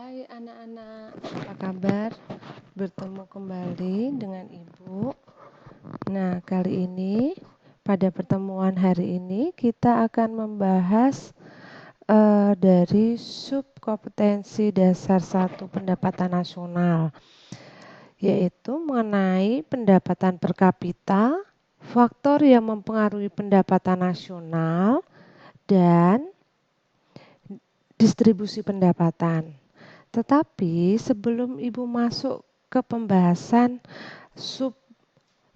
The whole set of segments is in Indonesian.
Hai anak-anak, apa kabar? Bertemu kembali dengan Ibu. Nah, kali ini pada pertemuan hari ini kita akan membahas dari subkompetensi dasar 1 pendapatan nasional, yaitu mengenai pendapatan per kapita, faktor yang mempengaruhi pendapatan nasional, dan distribusi pendapatan. Tetapi sebelum Ibu masuk ke pembahasan sub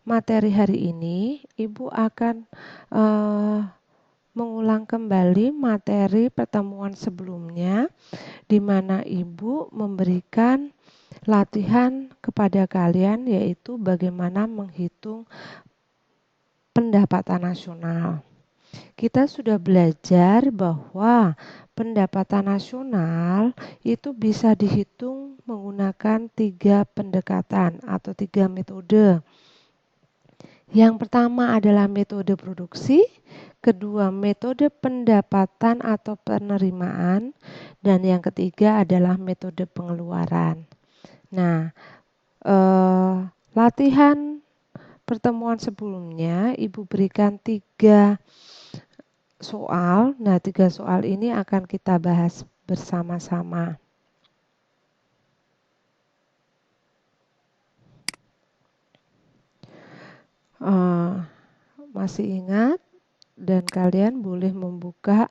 materi hari ini, Ibu akan mengulang kembali materi pertemuan sebelumnya, di mana Ibu memberikan latihan kepada kalian, yaitu bagaimana menghitung pendapatan nasional. Kita sudah belajar bahwa pendapatan nasional itu bisa dihitung menggunakan 3 pendekatan atau 3 metode. Yang pertama adalah metode produksi, kedua metode pendapatan atau penerimaan, dan yang ketiga adalah metode pengeluaran. Nah, latihan pertemuan sebelumnya Ibu berikan 3 soal. Nah, 3 soal ini akan kita bahas bersama-sama. Masih ingat? Dan kalian boleh membuka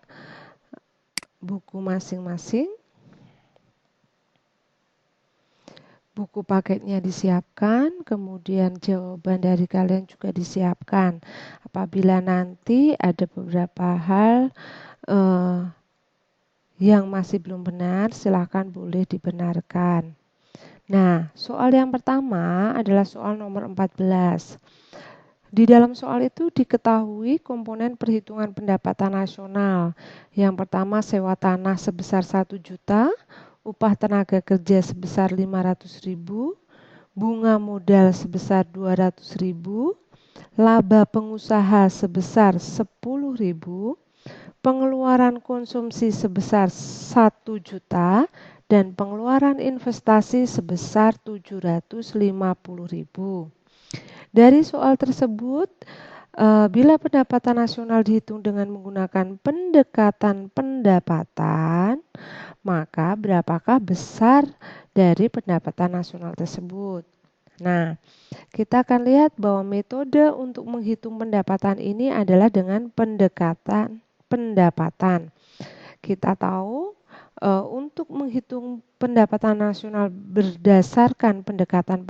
buku masing-masing. Buku paketnya disiapkan, kemudian jawaban dari kalian juga disiapkan. Apabila nanti ada beberapa hal yang masih belum benar, silakan boleh dibenarkan. Nah, soal yang pertama adalah soal nomor 14. Di dalam soal itu diketahui komponen perhitungan pendapatan nasional. Yang pertama sewa tanah sebesar 1 juta, upah tenaga kerja sebesar 500.000, bunga modal sebesar 200.000, laba pengusaha sebesar 10.000, pengeluaran konsumsi sebesar 1 juta, dan pengeluaran investasi sebesar 750.000. Dari soal tersebut, bila pendapatan nasional dihitung dengan menggunakan pendekatan pendapatan, maka berapakah besar dari pendapatan nasional tersebut? Nah, kita akan lihat bahwa metode untuk menghitung pendapatan ini adalah dengan pendekatan pendapatan. Kita tahu untuk menghitung pendapatan nasional berdasarkan pendekatan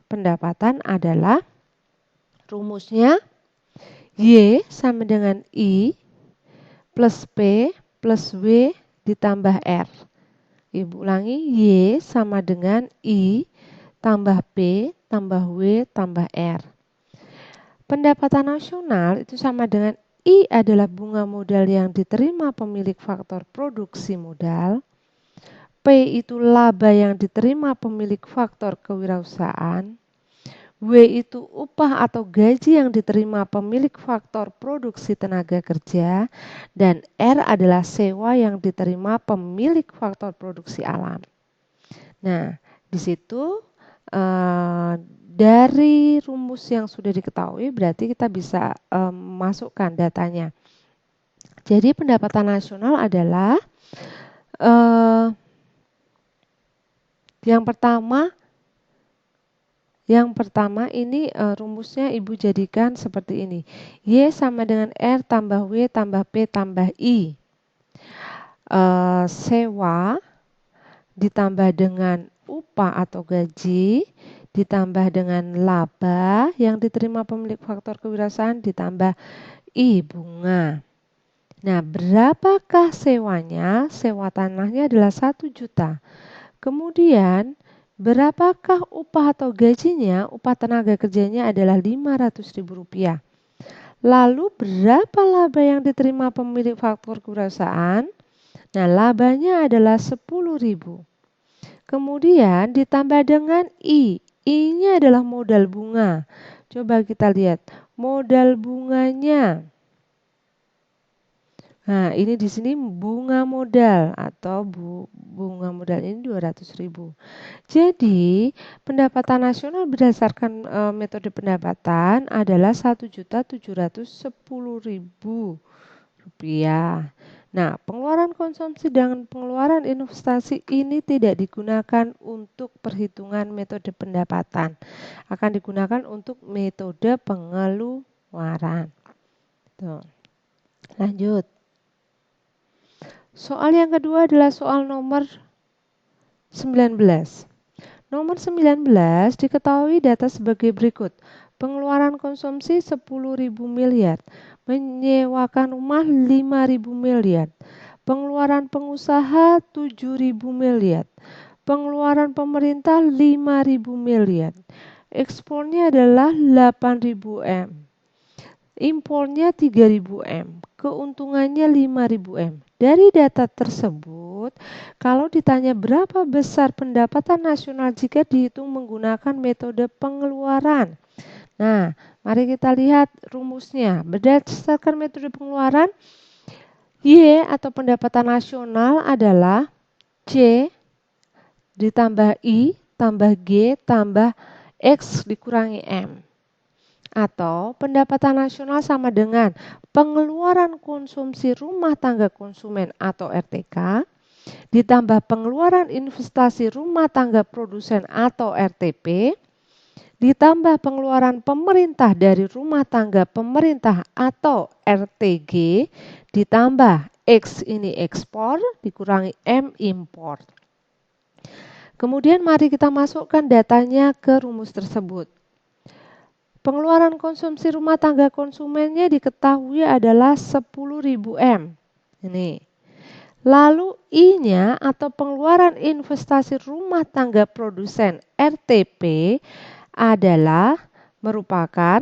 pendapatan adalah rumusnya Y sama dengan I plus P plus W ditambah R. Ibu ulangi, Y sama dengan I tambah P tambah W tambah R. Pendapatan nasional itu sama dengan I adalah bunga modal yang diterima pemilik faktor produksi modal. P itu laba yang diterima pemilik faktor kewirausahaan. W itu upah atau gaji yang diterima pemilik faktor produksi tenaga kerja. Dan R adalah sewa yang diterima pemilik faktor produksi alam. Nah, di situ dari rumus yang sudah diketahui berarti kita bisa masukkan datanya. Jadi pendapatan nasional adalah yang pertama ini rumusnya Ibu jadikan seperti ini. Y sama dengan R tambah W tambah P tambah I. Sewa ditambah dengan upah atau gaji ditambah dengan laba yang diterima pemilik faktor kewirausahaan ditambah I bunga. Nah, berapakah sewanya? Sewa tanahnya adalah 1 juta. Kemudian, berapakah upah atau gajinya? Upah tenaga kerjanya adalah Rp500.000. Lalu, berapa laba yang diterima pemilik faktor kewirausahaan? Nah, labanya adalah 10.000. Kemudian, ditambah dengan I. I-nya adalah modal bunga. Coba kita lihat, modal bunganya Nah, ini di sini bunga modal atau bunga modal ini 200.000. Jadi, pendapatan nasional berdasarkan metode pendapatan adalah 1.710.000 rupiah. Nah, pengeluaran konsumsi dan pengeluaran investasi ini tidak digunakan untuk perhitungan metode pendapatan. Akan digunakan untuk metode pengeluaran. Tuh. Lanjut. Soal yang kedua adalah soal nomor 19. Nomor 19 diketahui data sebagai berikut. Pengeluaran konsumsi 10.000 miliar, menyewakan rumah 5.000 miliar, pengeluaran pengusaha 7.000 miliar, pengeluaran pemerintah 5.000 miliar, ekspornya adalah 8.000 M. Impornya 3.000 M, keuntungannya 5.000 M. Dari data tersebut, kalau ditanya berapa besar pendapatan nasional jika dihitung menggunakan metode pengeluaran. Nah, mari kita lihat rumusnya. Berdasarkan metode pengeluaran, Y atau pendapatan nasional adalah C ditambah I tambah G tambah X dikurangi M. Atau pendapatan nasional sama dengan pengeluaran konsumsi rumah tangga konsumen atau RTK ditambah pengeluaran investasi rumah tangga produsen atau RTP ditambah pengeluaran pemerintah dari rumah tangga pemerintah atau RTG ditambah X ini ekspor dikurangi M impor. Kemudian mari kita masukkan datanya ke rumus tersebut. Pengeluaran konsumsi rumah tangga konsumennya diketahui adalah 10.000 M. Ini. Lalu I-nya atau pengeluaran investasi rumah tangga produsen RTP adalah merupakan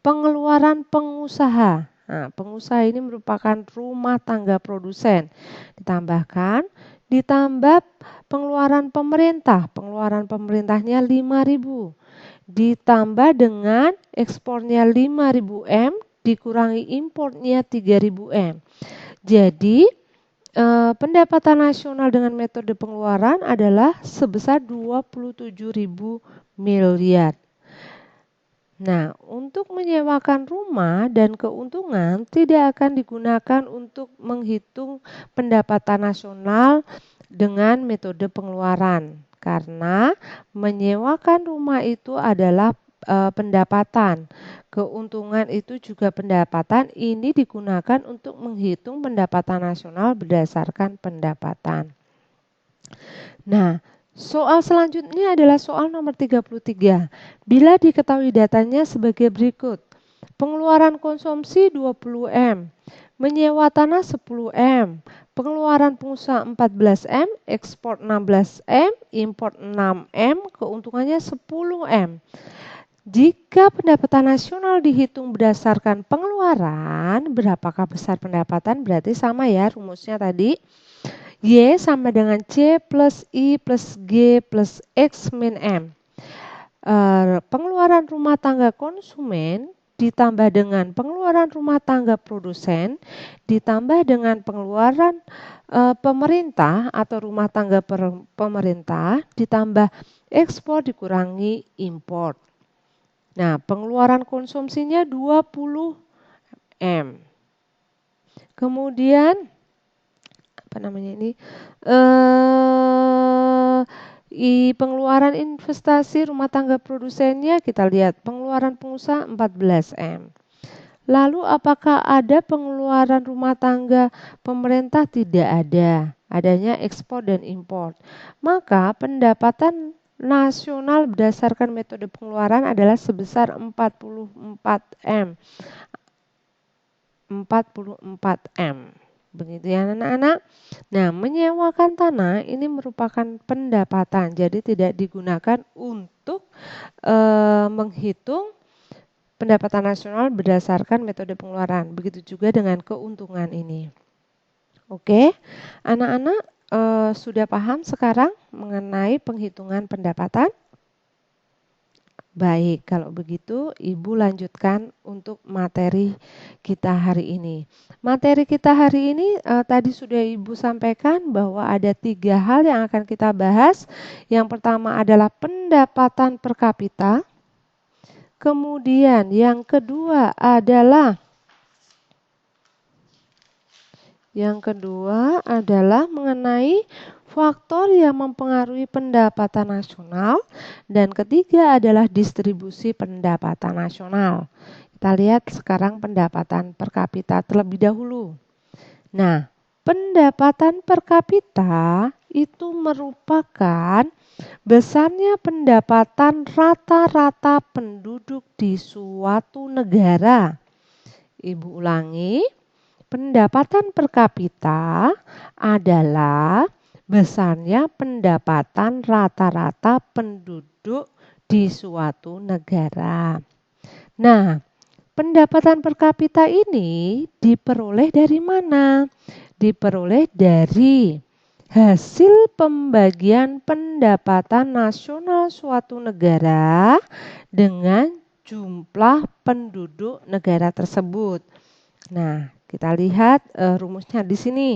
pengeluaran pengusaha. Nah, pengusaha ini merupakan rumah tangga produsen. Ditambah pengeluaran pemerintah. Pengeluaran pemerintahnya 5.000. Ditambah dengan ekspornya 5.000 M dikurangi importnya 3.000 M. Jadi, pendapatan nasional dengan metode pengeluaran adalah sebesar 27.000 miliar. Nah, untuk menyewakan rumah dan keuntungan tidak akan digunakan untuk menghitung pendapatan nasional dengan metode pengeluaran karena menyewakan rumah itu adalah pendapatan. Keuntungan itu juga pendapatan. Ini digunakan untuk menghitung pendapatan nasional berdasarkan pendapatan. Nah, soal selanjutnya adalah soal nomor 33. Bila diketahui datanya sebagai berikut. Pengeluaran konsumsi 20 M, menyewa tanah 10 M, pengeluaran pengusaha 14 M, ekspor 16 M, impor 6 M, keuntungannya 10 M. Jika pendapatan nasional dihitung berdasarkan pengeluaran, berapakah besar pendapatan? Berarti sama ya rumusnya tadi. Y sama dengan C plus I plus G plus X min M. Pengeluaran rumah tangga konsumen ditambah dengan pengeluaran rumah tangga produsen ditambah dengan pengeluaran pemerintah atau rumah tangga pemerintah ditambah ekspor dikurangi impor. Nah, pengeluaran konsumsinya 20 M. Kemudian pengeluaran investasi rumah tangga produsennya kita lihat pengeluaran pengusaha 14 M. Lalu apakah ada pengeluaran rumah tangga pemerintah? Tidak ada. Adanya ekspor dan impor. Maka pendapatan nasional berdasarkan metode pengeluaran adalah sebesar 44 M. 44 M. Begitu ya anak-anak. Nah, menyewakan tanah ini merupakan pendapatan. Jadi tidak digunakan untuk menghitung pendapatan nasional berdasarkan metode pengeluaran. Begitu juga dengan keuntungan ini. Oke, anak-anak sudah paham sekarang mengenai penghitungan pendapatan? Baik, kalau begitu Ibu lanjutkan untuk materi kita hari ini. Materi kita hari ini tadi sudah Ibu sampaikan bahwa ada 3 hal yang akan kita bahas. Yang pertama adalah pendapatan per kapita. Kemudian yang kedua adalah mengenai faktor yang mempengaruhi pendapatan nasional, dan ketiga adalah distribusi pendapatan nasional. Kita lihat sekarang pendapatan per kapita terlebih dahulu. Nah, pendapatan per kapita itu merupakan besarnya pendapatan rata-rata penduduk di suatu negara. Ibu ulangi, pendapatan per kapita adalah besarnya pendapatan rata-rata penduduk di suatu negara. Nah, pendapatan per kapita ini diperoleh dari mana? Diperoleh dari hasil pembagian pendapatan nasional suatu negara dengan jumlah penduduk negara tersebut. Nah, kita lihat rumusnya di sini.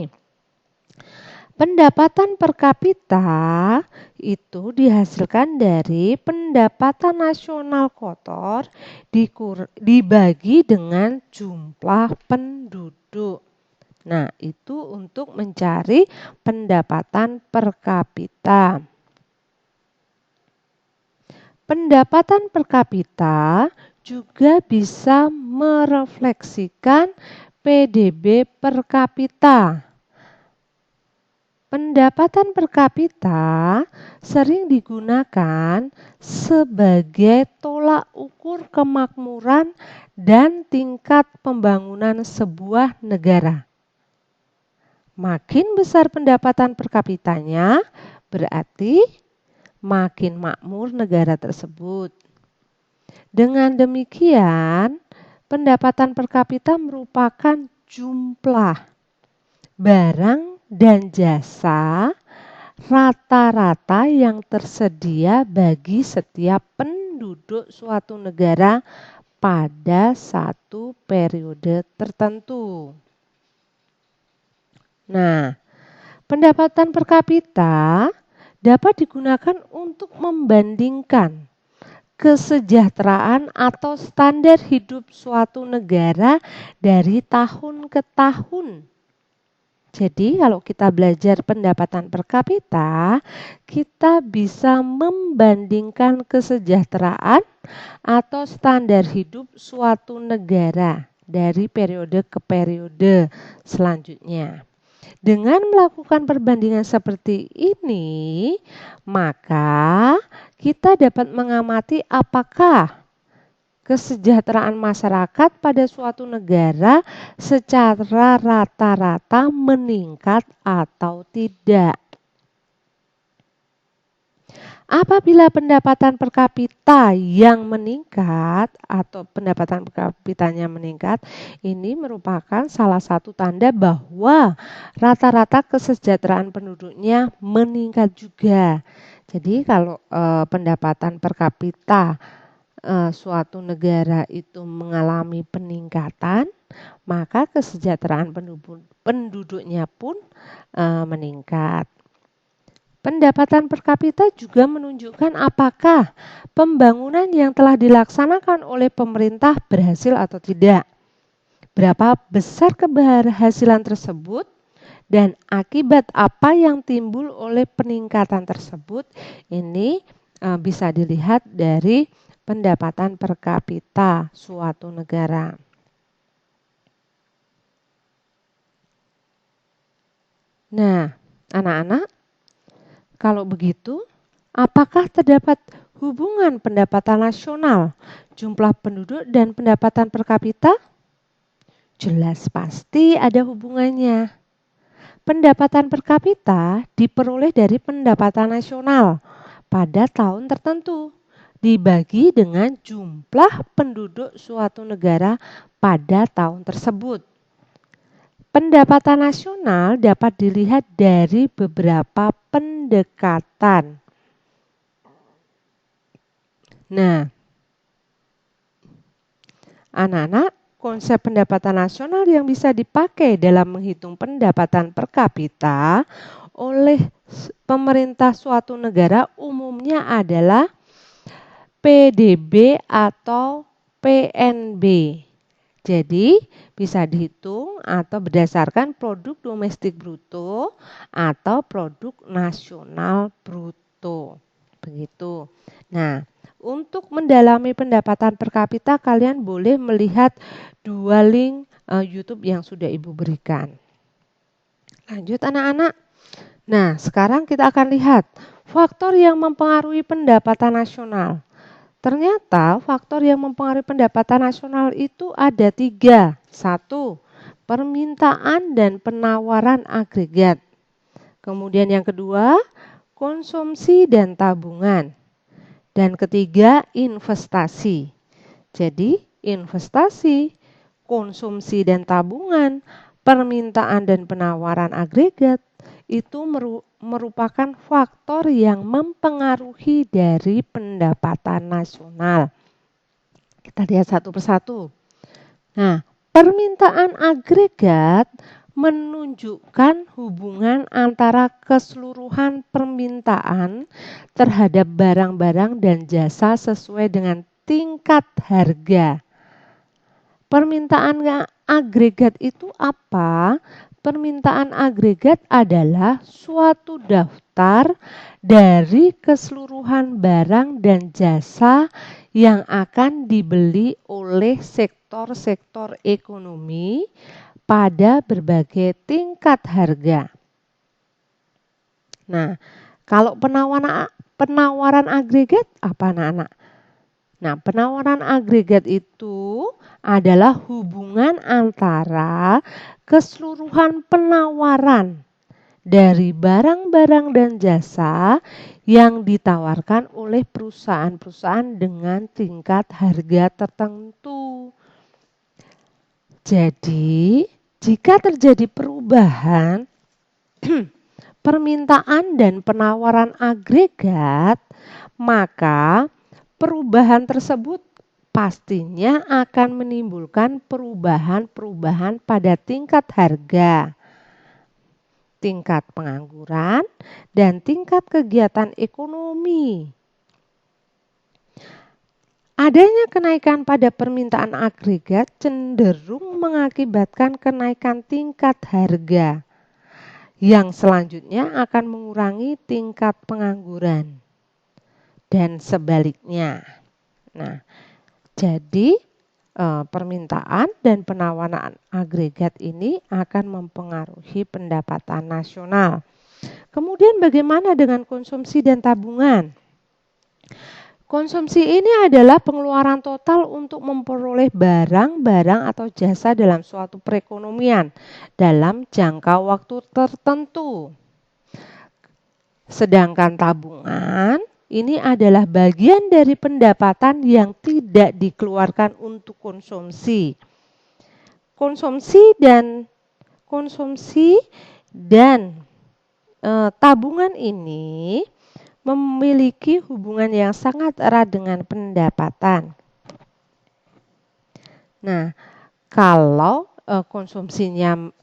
Pendapatan per kapita itu dihasilkan dari pendapatan nasional kotor dibagi dengan jumlah penduduk. Nah, itu untuk mencari pendapatan per kapita. Pendapatan per kapita juga bisa merefleksikan PDB per kapita. Pendapatan per kapita sering digunakan sebagai tolak ukur kemakmuran dan tingkat pembangunan sebuah negara. Makin besar pendapatan per kapitanya, berarti makin makmur negara tersebut. Dengan demikian, pendapatan per kapita merupakan jumlah barang dan jasa rata-rata yang tersedia bagi setiap penduduk suatu negara pada satu periode tertentu. Nah, pendapatan per kapita dapat digunakan untuk membandingkan kesejahteraan atau standar hidup suatu negara dari tahun ke tahun. Jadi kalau kita belajar pendapatan per kapita, kita bisa membandingkan kesejahteraan atau standar hidup suatu negara dari periode ke periode selanjutnya. Dengan melakukan perbandingan seperti ini, maka kita dapat mengamati apakah kesejahteraan masyarakat pada suatu negara secara rata-rata meningkat atau tidak. Apabila pendapatan per kapita yang meningkat atau pendapatan per kapitanya meningkat, ini merupakan salah satu tanda bahwa rata-rata kesejahteraan penduduknya meningkat juga. Jadi kalau pendapatan per kapita suatu negara itu mengalami peningkatan, maka kesejahteraan penduduknya pun meningkat. Pendapatan per kapita juga menunjukkan apakah pembangunan yang telah dilaksanakan oleh pemerintah berhasil atau tidak. Berapa besar keberhasilan tersebut dan akibat apa yang timbul oleh peningkatan tersebut, ini bisa dilihat dari pendapatan per kapita suatu negara. Nah, anak-anak, kalau begitu, apakah terdapat hubungan pendapatan nasional, jumlah penduduk, dan pendapatan per kapita? Jelas pasti ada hubungannya. Pendapatan per kapita diperoleh dari pendapatan nasional pada tahun tertentu, dibagi dengan jumlah penduduk suatu negara pada tahun tersebut. Pendapatan nasional dapat dilihat dari beberapa pendekatan. Nah, Anak-anak, konsep pendapatan nasional yang bisa dipakai dalam menghitung pendapatan per kapita oleh pemerintah suatu negara umumnya adalah PDB atau PNB. Jadi, bisa dihitung atau berdasarkan produk domestik bruto atau produk nasional bruto. Begitu. Nah, untuk mendalami pendapatan per kapita, kalian boleh melihat 2 link YouTube yang sudah Ibu berikan. Lanjut anak-anak. Nah, sekarang kita akan lihat faktor yang mempengaruhi pendapatan nasional. Ternyata faktor yang mempengaruhi pendapatan nasional itu ada 3. 1. Permintaan dan penawaran agregat. Kemudian yang kedua, konsumsi dan tabungan. Dan ketiga, investasi. Jadi, investasi, konsumsi dan tabungan, permintaan dan penawaran agregat itu merupakan faktor yang mempengaruhi dari pendapatan nasional. Kita lihat satu persatu. Nah, permintaan agregat menunjukkan hubungan antara keseluruhan permintaan terhadap barang-barang dan jasa sesuai dengan tingkat harga. Permintaan agregat itu apa? Permintaan agregat adalah suatu daftar dari keseluruhan barang dan jasa yang akan dibeli oleh sektor-sektor ekonomi pada berbagai tingkat harga. Nah, kalau penawaran agregat apa anak-anak? Nah, penawaran agregat itu adalah hubungan antara keseluruhan penawaran dari barang-barang dan jasa yang ditawarkan oleh perusahaan-perusahaan dengan tingkat harga tertentu. Jadi, jika terjadi perubahan permintaan dan penawaran agregat, maka perubahan tersebut pastinya akan menimbulkan perubahan-perubahan pada tingkat harga, tingkat pengangguran, dan tingkat kegiatan ekonomi. Adanya kenaikan pada permintaan agregat cenderung mengakibatkan kenaikan tingkat harga, yang selanjutnya akan mengurangi tingkat pengangguran. Dan sebaliknya. Nah, jadi permintaan dan penawaran agregat ini akan mempengaruhi pendapatan nasional. Kemudian bagaimana dengan konsumsi dan tabungan? Konsumsi ini adalah pengeluaran total untuk memperoleh barang-barang atau jasa dalam suatu perekonomian dalam jangka waktu tertentu. Sedangkan tabungan ini adalah bagian dari pendapatan yang tidak dikeluarkan untuk konsumsi. Konsumsi dan tabungan ini memiliki hubungan yang sangat erat dengan pendapatan. Nah, kalau konsumsinya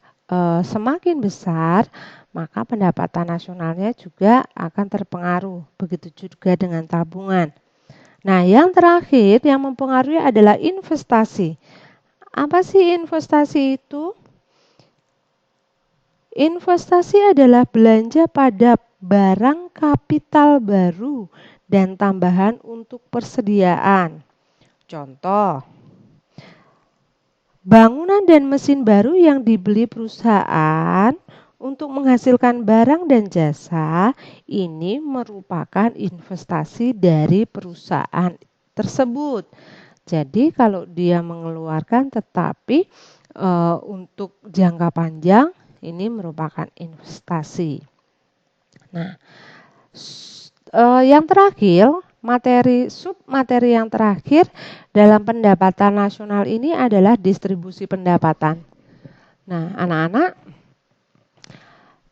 semakin besar, maka pendapatan nasionalnya juga akan terpengaruh. Begitu juga dengan tabungan. Nah, yang terakhir yang mempengaruhi adalah investasi. Apa sih investasi itu? Investasi adalah belanja pada barang kapital baru dan tambahan untuk persediaan. Contoh, bangunan dan mesin baru yang dibeli perusahaan untuk menghasilkan barang dan jasa ini merupakan investasi dari perusahaan tersebut. Jadi kalau dia mengeluarkan tetapi untuk jangka panjang ini merupakan investasi. Nah, yang terakhir, submateri yang terakhir dalam pendapatan nasional ini adalah distribusi pendapatan. Nah, anak-anak,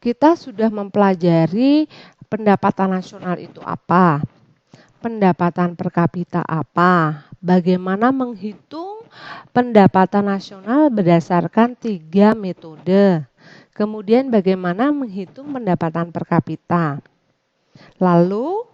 kita sudah mempelajari pendapatan nasional itu apa, pendapatan per kapita apa, bagaimana menghitung pendapatan nasional berdasarkan 3 metode. Kemudian bagaimana menghitung pendapatan per kapita. Lalu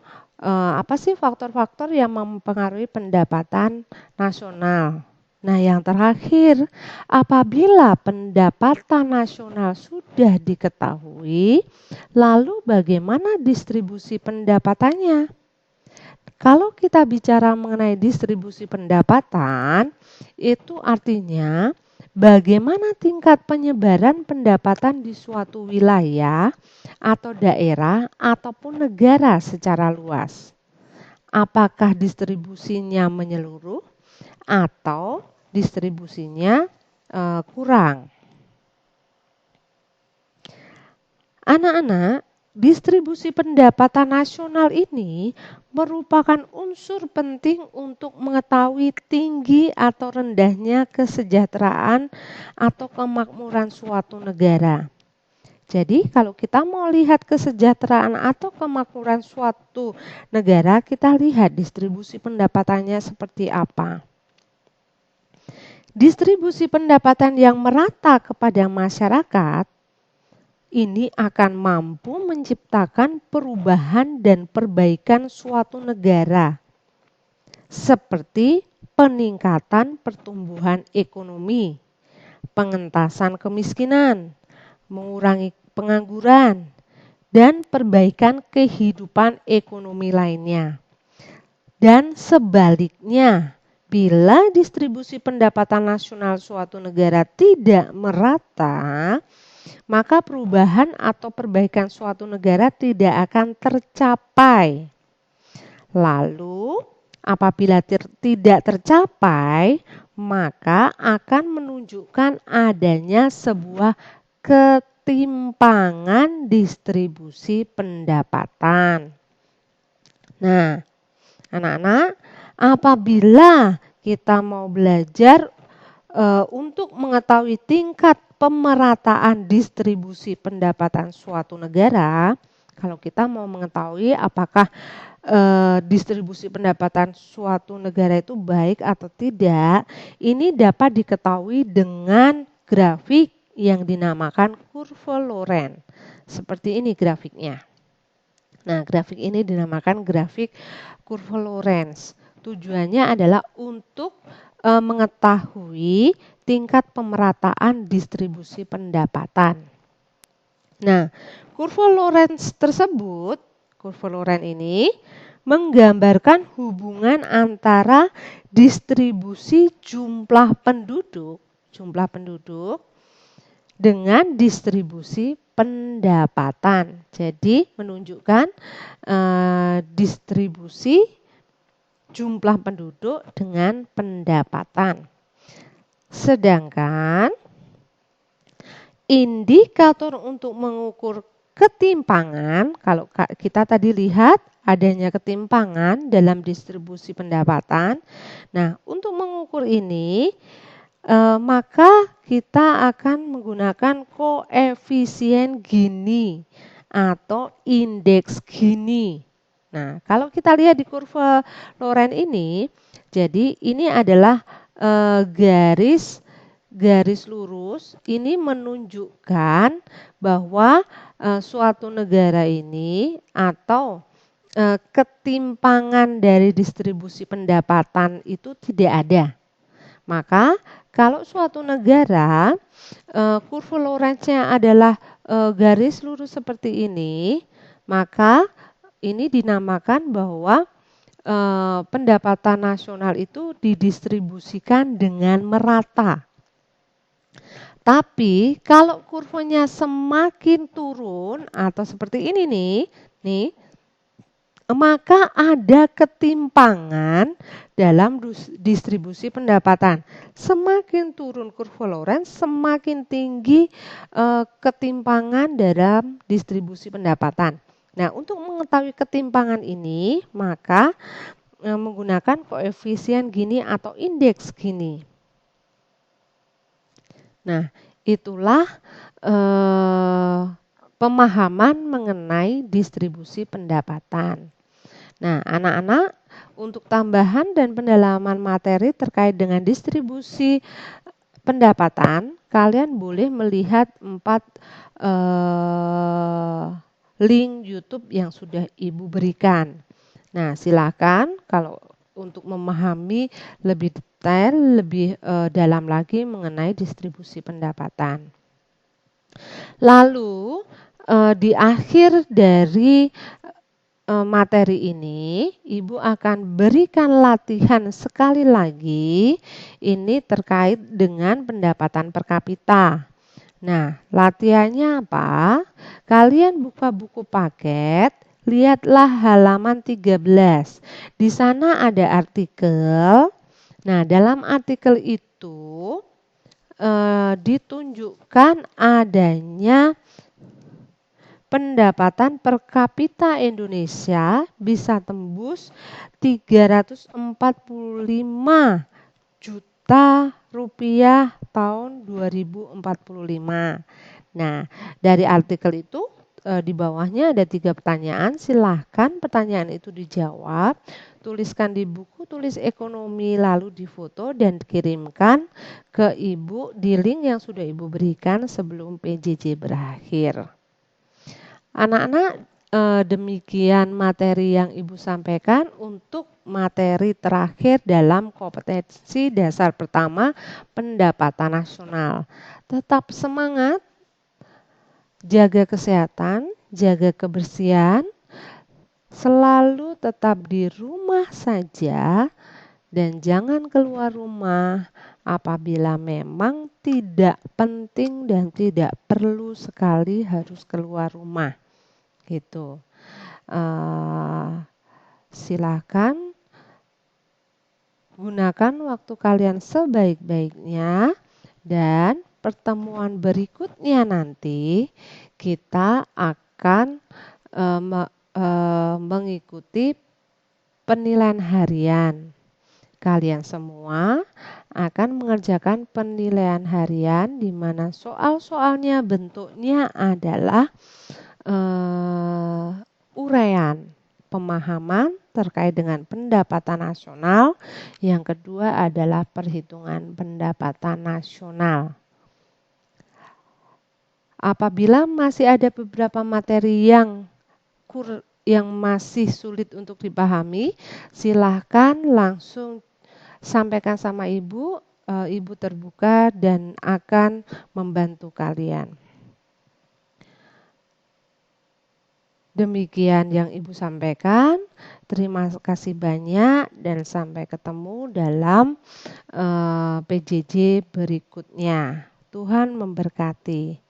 apa sih faktor-faktor yang mempengaruhi pendapatan nasional? Nah, yang terakhir, apabila pendapatan nasional sudah diketahui, lalu bagaimana distribusi pendapatannya? Kalau kita bicara mengenai distribusi pendapatan, itu artinya bagaimana tingkat penyebaran pendapatan di suatu wilayah atau daerah ataupun negara secara luas. Apakah distribusinya menyeluruh atau distribusinya kurang? Anak-anak, distribusi pendapatan nasional ini merupakan unsur penting untuk mengetahui tinggi atau rendahnya kesejahteraan atau kemakmuran suatu negara. Jadi kalau kita mau lihat kesejahteraan atau kemakmuran suatu negara, kita lihat distribusi pendapatannya seperti apa. Distribusi pendapatan yang merata kepada masyarakat ini akan mampu menciptakan perubahan dan perbaikan suatu negara, seperti peningkatan pertumbuhan ekonomi, pengentasan kemiskinan, mengurangi pengangguran, dan perbaikan kehidupan ekonomi lainnya. Dan sebaliknya, bila distribusi pendapatan nasional suatu negara tidak merata, maka perubahan atau perbaikan suatu negara tidak akan tercapai. Lalu, apabila tidak tercapai, maka akan menunjukkan adanya sebuah ketimpangan distribusi pendapatan. Nah, anak-anak, apabila kita mau belajar untuk mengetahui tingkat pemerataan distribusi pendapatan suatu negara, kalau kita mau mengetahui apakah distribusi pendapatan suatu negara itu baik atau tidak, ini dapat diketahui dengan grafik yang dinamakan kurva Lorenz. Seperti ini grafiknya. Nah, grafik ini dinamakan grafik kurva Lorenz. Tujuannya adalah untuk mengetahui tingkat pemerataan distribusi pendapatan. Nah, kurva Lorenz tersebut, kurva Lorenz ini menggambarkan hubungan antara distribusi jumlah penduduk dengan distribusi pendapatan. Jadi menunjukkan distribusi jumlah penduduk dengan pendapatan. Sedangkan indikator untuk mengukur ketimpangan, kalau kita tadi lihat adanya ketimpangan dalam distribusi pendapatan. Nah, untuk mengukur ini maka kita akan menggunakan koefisien Gini atau indeks Gini. Nah, kalau kita lihat di kurva Lorenz ini, jadi ini adalah garis lurus. Ini menunjukkan bahwa suatu negara ini atau ketimpangan dari distribusi pendapatan itu tidak ada. Maka kalau suatu negara kurva Lorenz-nya adalah garis lurus seperti ini, maka ini dinamakan bahwa pendapatan nasional itu didistribusikan dengan merata. Tapi kalau kurvanya semakin turun atau seperti ini nih, maka ada ketimpangan dalam distribusi pendapatan. Semakin turun kurva Lorenz, semakin tinggi ketimpangan dalam distribusi pendapatan. Nah, untuk mengetahui ketimpangan ini, maka menggunakan koefisien Gini atau indeks Gini. Nah, itulah pemahaman mengenai distribusi pendapatan. Nah, anak-anak, untuk tambahan dan pendalaman materi terkait dengan distribusi pendapatan, kalian boleh melihat 4 link YouTube yang sudah Ibu berikan. Nah, silakan kalau untuk memahami lebih detail, lebih dalam lagi mengenai distribusi pendapatan. Lalu di akhir dari materi ini, Ibu akan berikan latihan sekali lagi, ini terkait dengan pendapatan per kapita. Nah, latihannya apa? Kalian buka buku paket, lihatlah halaman 13. Di sana ada artikel. Nah, dalam artikel itu ditunjukkan adanya pendapatan per kapita Indonesia bisa tembus 345 juta rupiah tahun 2045. Nah, dari artikel itu di bawahnya ada 3 pertanyaan. Silahkan pertanyaan itu dijawab. Tuliskan di buku tulis ekonomi, lalu difoto dan dikirimkan ke Ibu di link yang sudah Ibu berikan sebelum PJJ berakhir. Anak-anak, demikian materi yang Ibu sampaikan untuk materi terakhir dalam kompetensi dasar pertama pendapatan nasional. Tetap semangat, jaga kesehatan, jaga kebersihan, selalu tetap di rumah saja dan jangan keluar rumah apabila memang tidak penting dan tidak perlu sekali harus keluar rumah. Gitu. Silakan gunakan waktu kalian sebaik-baiknya dan pertemuan berikutnya nanti kita akan mengikuti penilaian harian. Kalian semua akan mengerjakan penilaian harian di mana soal-soalnya bentuknya adalah uraian pemahaman terkait dengan pendapatan nasional. Yang kedua adalah perhitungan pendapatan nasional. Apabila masih ada beberapa materi yang masih sulit untuk dipahami, silahkan langsung sampaikan sama Ibu. Ibu terbuka dan akan membantu kalian. Demikian yang Ibu sampaikan. Terima kasih banyak dan sampai ketemu dalam PJJ berikutnya. Tuhan memberkati.